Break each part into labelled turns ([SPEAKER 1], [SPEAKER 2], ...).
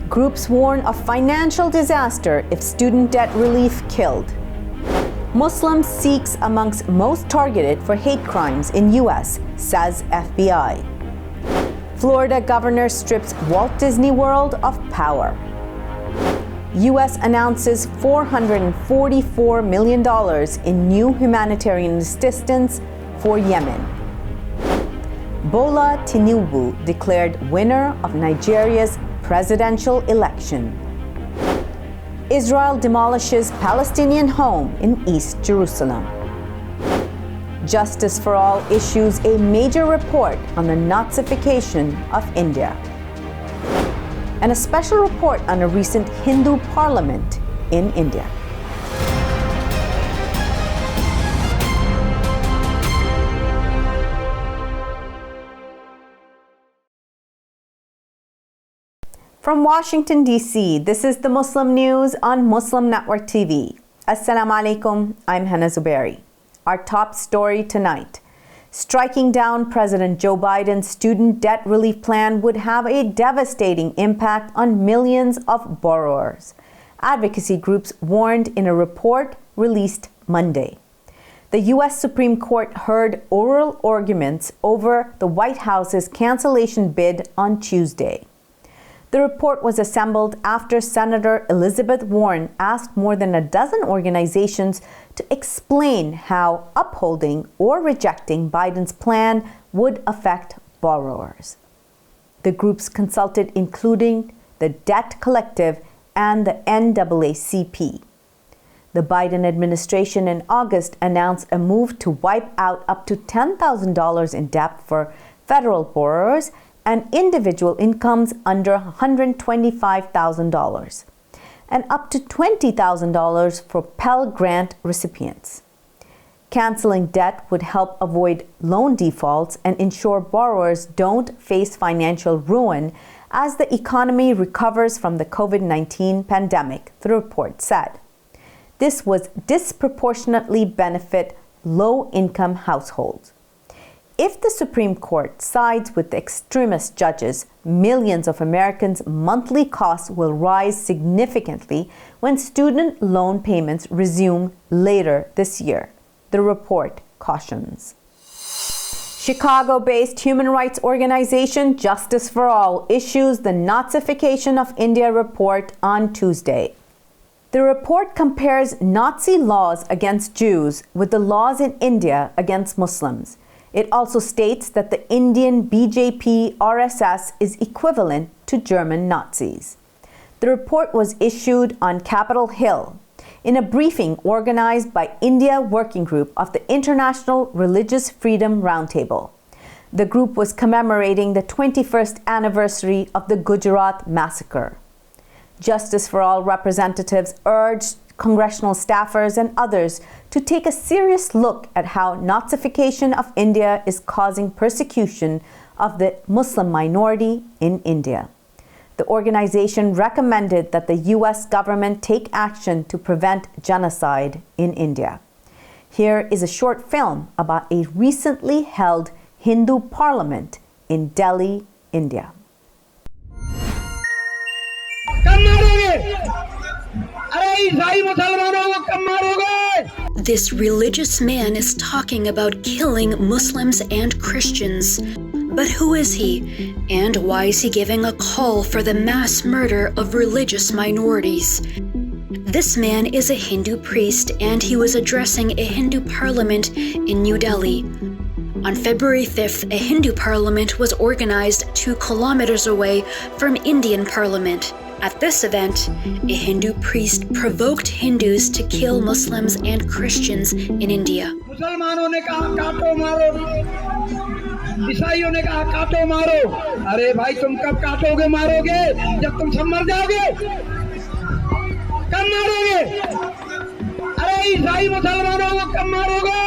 [SPEAKER 1] Groups warn of financial disaster if student debt relief killed. Muslims, Sikhs amongst most targeted for hate crimes in U.S., says FBI. Florida governor strips Walt Disney World of power. U.S. announces $444 million in new humanitarian assistance for Yemen. Bola Tinubu declared winner of Nigeria's presidential election. Israel demolishes Palestinian home in East Jerusalem. Justice for All issues a major report on the Nazification of India. And a special report on a recent Hindu parliament in India. From Washington, D.C., this is the Muslim News on Muslim Network TV. Assalamu alaikum, I'm Hena Zuberi. Our top story tonight. Striking down President Joe Biden's student debt relief plan would have a devastating impact on millions of borrowers. Advocacy groups warned in a report released Monday. The U.S. Supreme Court heard oral arguments over the White House's cancellation bid on Tuesday. The report was assembled after Senator Elizabeth Warren asked more than a dozen organizations to explain how upholding or rejecting Biden's plan would affect borrowers. The groups consulted including the Debt Collective and the NAACP. The Biden administration in August announced a move to wipe out up to $10,000 in debt for federal borrowers and individual incomes under $125,000, and up to $20,000 for Pell Grant recipients. Canceling debt would help avoid loan defaults and ensure borrowers don't face financial ruin as the economy recovers from the COVID-19 pandemic, the report said. This would disproportionately benefit low-income households. If the Supreme Court sides with the extremist judges, millions of Americans' monthly costs will rise significantly when student loan payments resume later this year, the report cautions. Chicago-based human rights organization Justice for All issues the Nazification of India report on Tuesday. The report compares Nazi laws against Jews with the laws in India against Muslims. It also states that the Indian BJP RSS is equivalent to German Nazis. The report was issued on Capitol Hill in a briefing organized by India Working Group of the International Religious Freedom Roundtable. The group was commemorating the 21st anniversary of the Gujarat massacre. Justice for All representatives urged congressional staffers and others to take a serious look at how Nazification of India is causing persecution of the Muslim minority in India. The organization recommended that the U.S. government take action to prevent genocide in India. Here is a short film about a recently held Hindu parliament in Delhi, India.
[SPEAKER 2] This religious man is talking about killing Muslims and Christians. But who is he? And why is he giving a call for the mass murder of religious minorities? This man is a Hindu priest, and he was addressing a Hindu parliament in New Delhi. On February 5th, a Hindu parliament was organized 2 kilometers away from Indian parliament. At this event, a Hindu priest provoked Hindus to kill Muslims and Christians in India.
[SPEAKER 3] मुसलमानों ने कहा काटो मारो, ईसाइयों ने कहा काटो मारो। अरे भाई तुम कब काटोगे मारोगे? जब तुम सब मर जाओगे? कब मारोगे? अरे ईसाई मुसलमानों को कब मारोगे?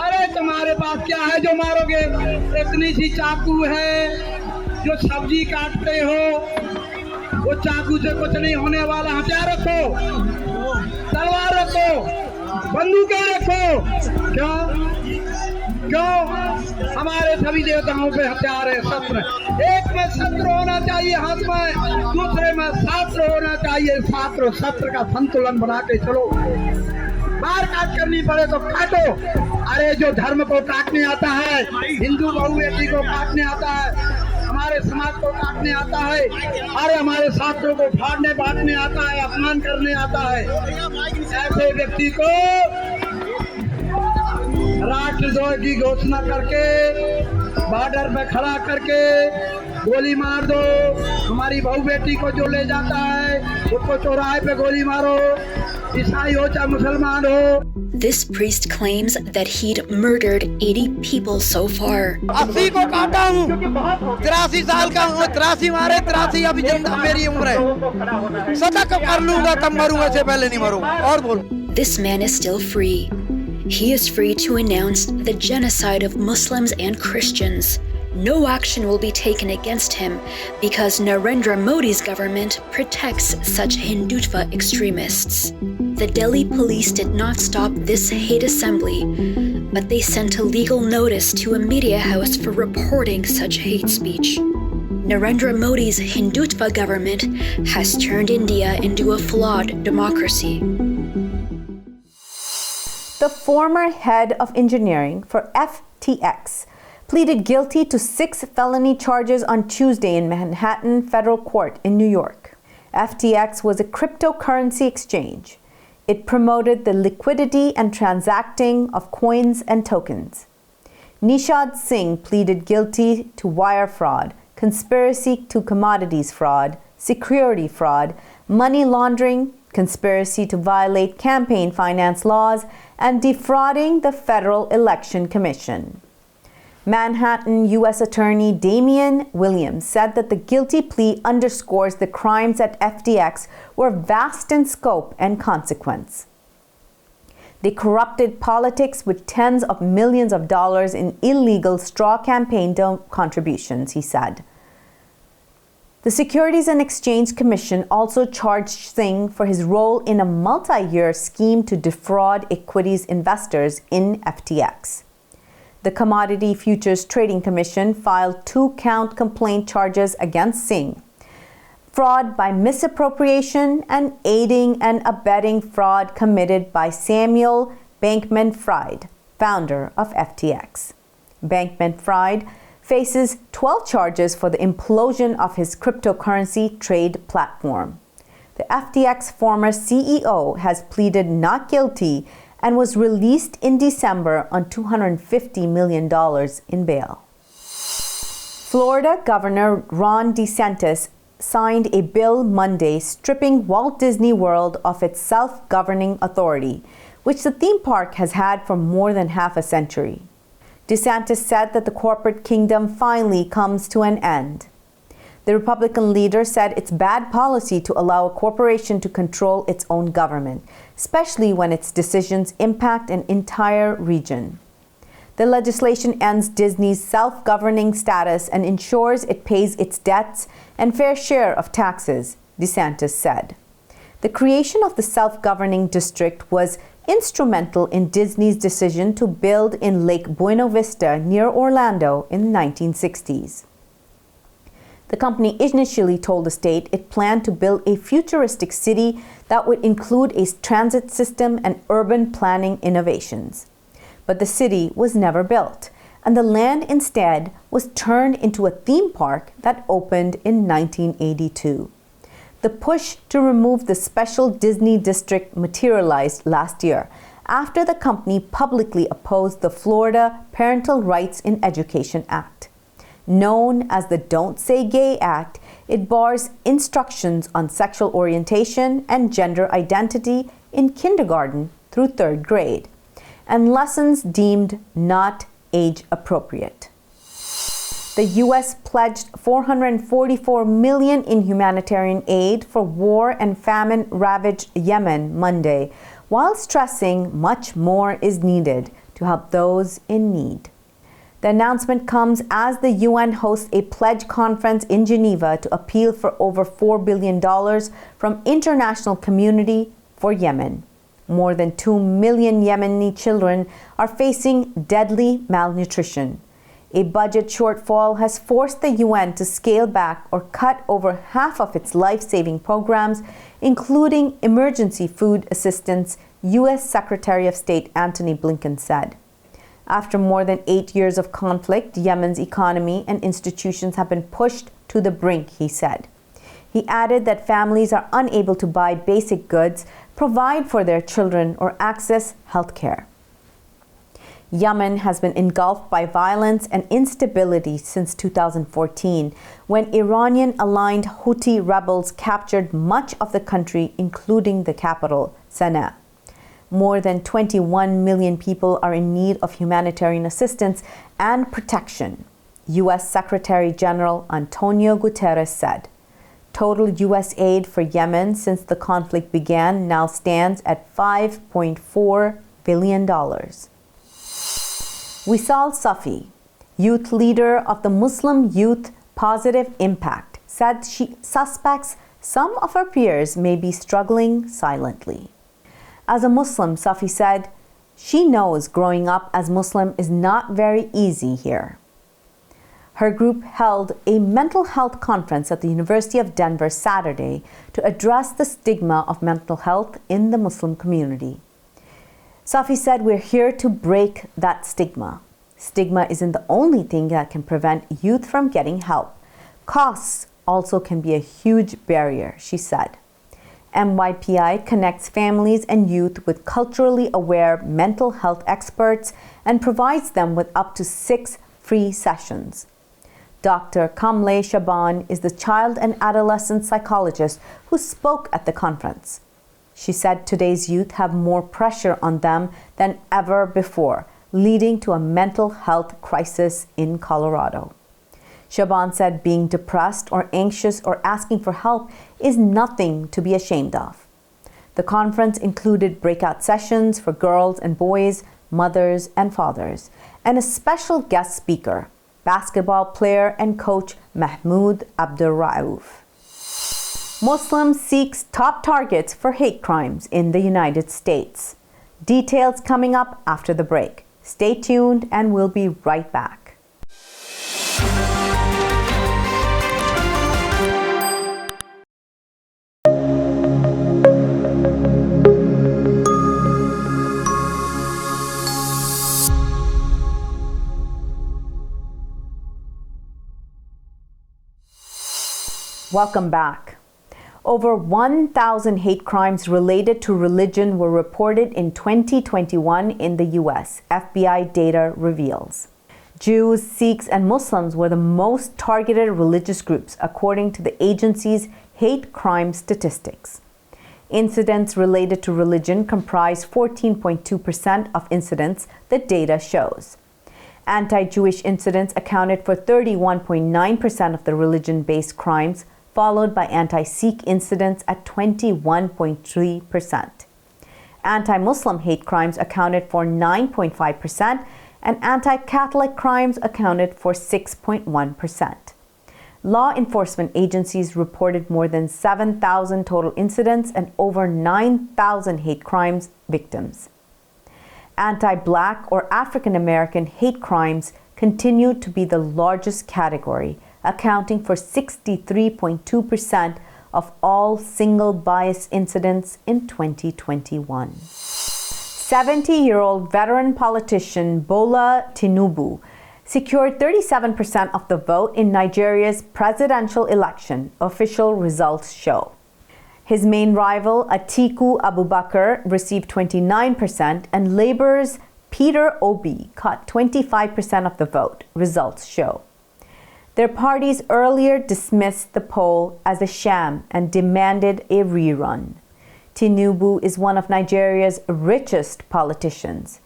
[SPEAKER 3] अरे तुम्हारे पास क्या है जो मारोगे? इतनी सी चाकू है जो सब्जी काटते हो, वो चाकू से कुछ नहीं होने वाला। हथियार रखो, तलवार रखो, बंदूकें रखो। क्या क्यों? हमारे सभी देवताओं पे हथियार है, शस्त्र। एक में शस्त्र होना चाहिए हाथ में, दूसरे में शास्त्र होना चाहिए, शास्त्र शस्त्र का संतुलन बना के चलो। मार काट करनी पड़े तो काटो। अरे जो धर्म को काटने आता है, हिंदू बहु बेटी को काटने आता है, हमारे समाज को काटने आता है, अरे हमारे शास्त्रों को फाड़ने बांटने आता है, अपमान करने आता है, ऐसे व्यक्ति को राष्ट्रद्रोह की घोषणा करके बॉर्डर पे खड़ा करके गोली मार दो। हमारी बहू बेटी को जो ले जाता है उसको चौराहे पे गोली मारो, ईसाई हो चाहे मुसलमान हो।
[SPEAKER 2] This priest claims that he'd murdered 80 people so far.
[SPEAKER 3] 80 को काटा हूँ, 83 साल का हूँ, 83 मारे, 83 अभी जिंदा मेरी उम्र है। सदा कब कर लूंगा, तब मरूंगा, से पहले नहीं मरूंगा। और बोलो।
[SPEAKER 2] This man is still free. He is free to announce the genocide of Muslims and Christians. No action will be taken against him because Narendra Modi's government protects such Hindutva extremists. The Delhi police did not stop this hate assembly, but they sent a legal notice to a media house for reporting such hate speech. Narendra Modi's Hindutva government has turned India into a flawed democracy.
[SPEAKER 1] The former head of engineering for FTX pleaded guilty to 6 felony charges on Tuesday in Manhattan Federal Court in New York. FTX was a cryptocurrency exchange. It promoted the liquidity and transacting of coins and tokens. Nishad Singh pleaded guilty to wire fraud, conspiracy to commodities fraud, security fraud, money laundering, conspiracy to violate campaign finance laws, and defrauding the Federal Election Commission. Manhattan U.S. Attorney Damian Williams said that the guilty plea underscores the crimes at FTX were vast in scope and consequence. They corrupted politics with tens of millions of dollars in illegal straw campaign contributions, he said. The Securities and Exchange Commission also charged Singh for his role in a multi-year scheme to defraud equities investors in FTX. The Commodity Futures Trading Commission filed 2-count complaint charges against Singh: fraud by misappropriation and aiding and abetting fraud committed by Samuel Bankman-Fried, founder of FTX. Bankman-Fried faces 12 charges for the implosion of his cryptocurrency trade platform. The FTX former CEO has pleaded not guilty and was released in December on $250 million in bail. Florida Governor Ron DeSantis signed a bill Monday stripping Walt Disney World of its self-governing authority, which the theme park has had for more than half a century. DeSantis said that the corporate kingdom finally comes to an end. The Republican leader said it's bad policy to allow a corporation to control its own government, especially when its decisions impact an entire region. The legislation ends Disney's self-governing status and ensures it pays its debts and fair share of taxes, DeSantis said. The creation of the self-governing district was instrumental in Disney's decision to build in Lake Buena Vista near Orlando in the 1960s. The company initially told the state it planned to build a futuristic city that would include a transit system and urban planning innovations. But the city was never built, and the land instead was turned into a theme park that opened in 1982. The push to remove the special Disney district materialized last year after the company publicly opposed the Florida Parental Rights in Education Act. Known as the Don't Say Gay Act, it bars instructions on sexual orientation and gender identity in kindergarten through 3rd grade, and lessons deemed not age appropriate. The U.S. pledged $444 million in humanitarian aid for war and famine-ravaged Yemen Monday, while stressing much more is needed to help those in need. The announcement comes as the UN hosts a pledge conference in Geneva to appeal for over $4 billion from international community for Yemen. More than 2 million Yemeni children are facing deadly malnutrition. A budget shortfall has forced the UN to scale back or cut over half of its life-saving programs, including emergency food assistance, U.S. Secretary of State Antony Blinken said. After more than 8 years of conflict, Yemen's economy and institutions have been pushed to the brink, he said. He added that families are unable to buy basic goods, provide for their children, or access health care. Yemen has been engulfed by violence and instability since 2014, when Iranian-aligned Houthi rebels captured much of the country, including the capital, Sana'a. More than 21 million people are in need of humanitarian assistance and protection, U.S. Secretary General Antonio Guterres said. Total U.S. aid for Yemen since the conflict began now stands at $5.4 billion. Wisal Safi, youth leader of the Muslim Youth Positive Impact, said she suspects some of her peers may be struggling silently. As a Muslim, Safi said, she knows growing up as Muslim is not very easy here. Her group held a mental health conference at the University of Denver Saturday to address the stigma of mental health in the Muslim community. Safi said, "We're here to break that stigma. Stigma isn't the only thing that can prevent youth from getting help. Costs also can be a huge barrier," she said. MYPI connects families and youth with culturally aware mental health experts and provides them with up to 6 free sessions. Dr. Kamle Shaban is the child and adolescent psychologist who spoke at the conference. She said today's youth have more pressure on them than ever before, leading to a mental health crisis in Colorado. Shaban said being depressed or anxious or asking for help is nothing to be ashamed of. The conference included breakout sessions for girls and boys, mothers and fathers, and a special guest speaker, basketball player and coach Mahmoud Abdurraouf. Muslim Sikhs top targets for hate crimes in the United States. Details coming up after the break. Stay tuned and we'll be right back. Welcome back. Over 1,000 hate crimes related to religion were reported in 2021 in the U.S., FBI data reveals. Jews, Sikhs, and Muslims were the most targeted religious groups, according to the agency's hate crime statistics. Incidents related to religion comprise 14.2% of incidents, the data shows. Anti-Jewish incidents accounted for 31.9% of the religion-based crimes, followed by anti-Sikh incidents at 21.3%. Anti-Muslim hate crimes accounted for 9.5%, and anti-Catholic crimes accounted for 6.1%. Law enforcement agencies reported more than 7,000 total incidents and over 9,000 hate crimes victims. Anti-Black or African American hate crimes continued to be the largest category, accounting for 63.2% of all single bias incidents in 2021. 70-year-old veteran politician Bola Tinubu secured 37% of the vote in Nigeria's presidential election, official results show. His main rival, Atiku Abubakar, received 29%, and Labour's Peter Obi caught 25% of the vote, results show. Their parties earlier dismissed the poll as a sham and demanded a rerun. Tinubu is one of Nigeria's richest politicians.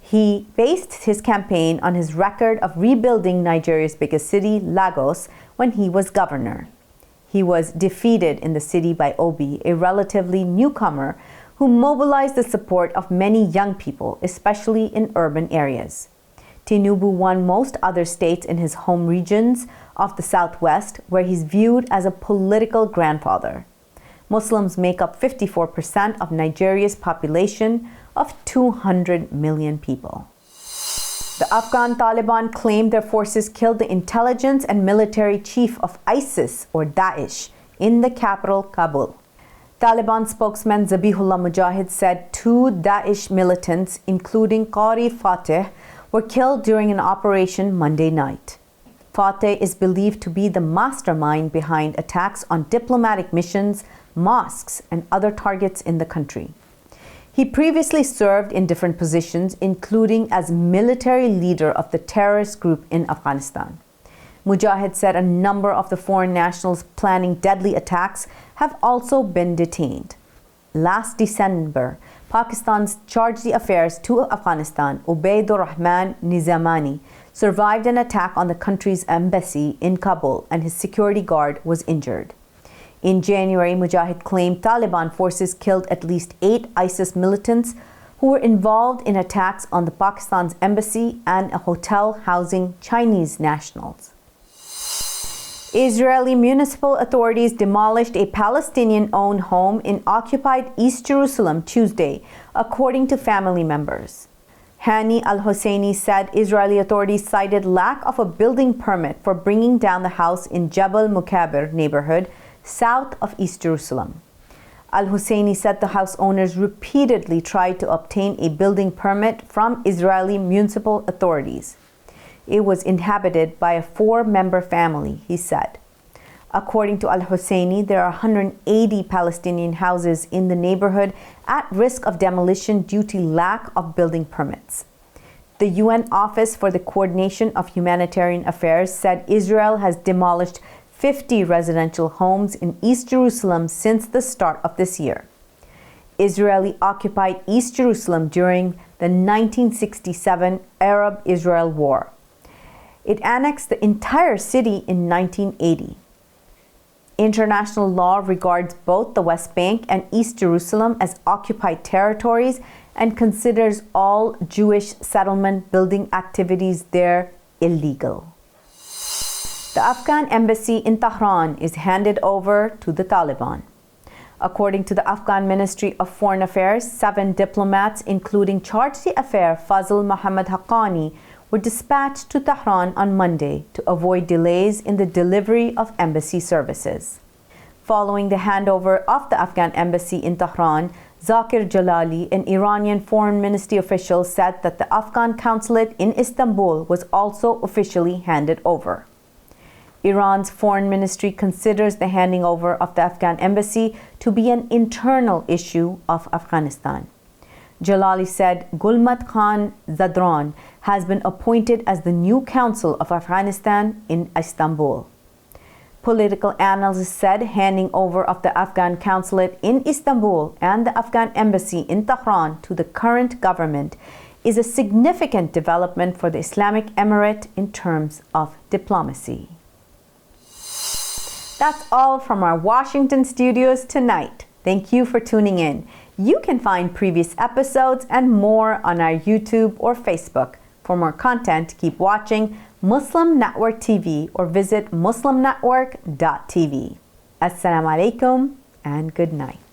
[SPEAKER 1] He based his campaign on his record of rebuilding Nigeria's biggest city, Lagos, when he was governor. He was defeated in the city by Obi, a relatively newcomer who mobilized the support of many young people, especially in urban areas. Tinubu won most other states in his home regions of the Southwest, where he's viewed as a political grandfather. Muslims make up 54% of Nigeria's population of 200 million people. The Afghan Taliban claimed their forces killed the intelligence and military chief of ISIS, or Daesh, in the capital, Kabul. Taliban spokesman Zabihullah Mujahid said 2 Daesh militants, including Qari Fateh, were killed during an operation Monday night. Fateh is believed to be the mastermind behind attacks on diplomatic missions, mosques, and other targets in the country. He previously served in different positions, including as military leader of the terrorist group in Afghanistan. Mujahid said a number of the foreign nationals planning deadly attacks have also been detained. Last December, Pakistan's Charge d'Affaires to Afghanistan, Ubaidur Rahman Nizamani, survived an attack on the country's embassy in Kabul, and his security guard was injured. In January, Mujahid claimed Taliban forces killed at least 8 ISIS militants who were involved in attacks on the Pakistan's embassy and a hotel housing Chinese nationals. Israeli municipal authorities demolished a Palestinian-owned home in occupied East Jerusalem Tuesday, according to family members. Hani al-Husseini said Israeli authorities cited lack of a building permit for bringing down the house in Jabal Mukabir neighborhood, south of East Jerusalem. Al-Husseini said the house owners repeatedly tried to obtain a building permit from Israeli municipal authorities. It was inhabited by a 4-member family, he said. According to Al-Husseini, there are 180 Palestinian houses in the neighborhood at risk of demolition due to lack of building permits. The UN Office for the Coordination of Humanitarian Affairs said Israel has demolished 50 residential homes in East Jerusalem since the start of this year. Israeli occupied East Jerusalem during the 1967 Arab-Israel War. It annexed the entire city in 1980. International law regards both the West Bank and East Jerusalem as occupied territories and considers all Jewish settlement building activities there illegal. The Afghan embassy in Tehran is handed over to the Taliban. According to the Afghan Ministry of Foreign Affairs, 7 diplomats, including Charge d'Affaires Fazl Mohammad Haqqani, were dispatched to Tehran on Monday to avoid delays in the delivery of embassy services. Following the handover of the Afghan embassy in Tehran, Zakir Jalali, an Iranian foreign ministry official, said that the Afghan consulate in Istanbul was also officially handed over. Iran's foreign ministry considers the handing over of the Afghan embassy to be an internal issue of Afghanistan. Jalali said Gulmat Khan Zadran has been appointed as the new consul of Afghanistan in Istanbul. Political analysts said handing over of the Afghan consulate in Istanbul and the Afghan embassy in Tehran to the current government is a significant development for the Islamic Emirate in terms of diplomacy. That's all from our Washington studios tonight. Thank you for tuning in. You can find previous episodes and more on our YouTube or Facebook. For more content, keep watching Muslim Network TV or visit muslimnetwork.tv. Assalamu alaikum and good night.